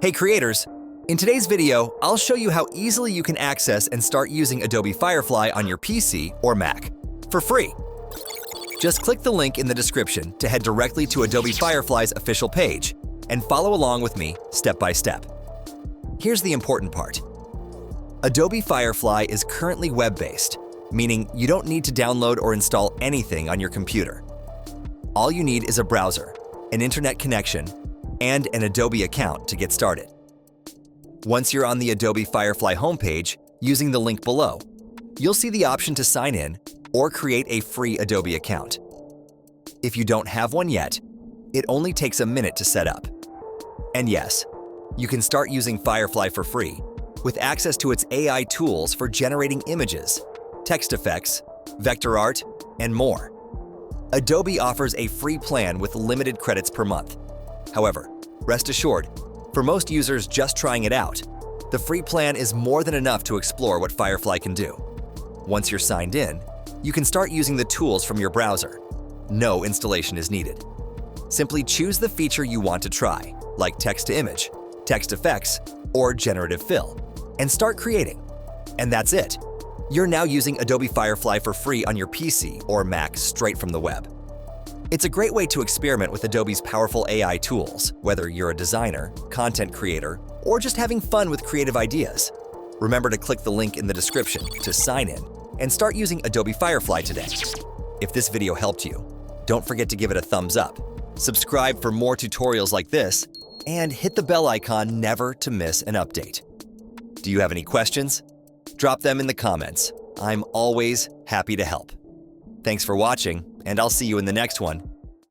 Hey creators! In today's video, I'll show you how easily you can access and start using Adobe Firefly on your PC or Mac for free. Just click the link in the description to head directly to Adobe Firefly's official page and follow along with me step by step. Here's the important part. Adobe Firefly is currently web-based, meaning you don't need to download or install anything on your computer. All you need is a browser, an internet connection, and an Adobe account to get started. Once you're on the Adobe Firefly homepage, using the link below, you'll see the option to sign in or create a free Adobe account. If you don't have one yet, it only takes a minute to set up. And yes, you can start using Firefly for free with access to its AI tools for generating images, text effects, vector art, and more. Adobe offers a free plan with limited credits per month. However, rest assured, for most users just trying it out, the free plan is more than enough to explore what Firefly can do. Once you're signed in, you can start using the tools from your browser. No installation is needed. Simply choose the feature you want to try, like text-to-image, text effects, or generative fill, and start creating. And that's it. You're now using Adobe Firefly for free on your PC or Mac straight from the web. It's a great way to experiment with Adobe's powerful AI tools, whether you're a designer, content creator, or just having fun with creative ideas. Remember to click the link in the description to sign in and start using Adobe Firefly today. If this video helped you, don't forget to give it a thumbs up, subscribe for more tutorials like this, and hit the bell icon never to miss an update. Do you have any questions? Drop them in the comments. I'm always happy to help. Thanks for watching, and I'll see you in the next one.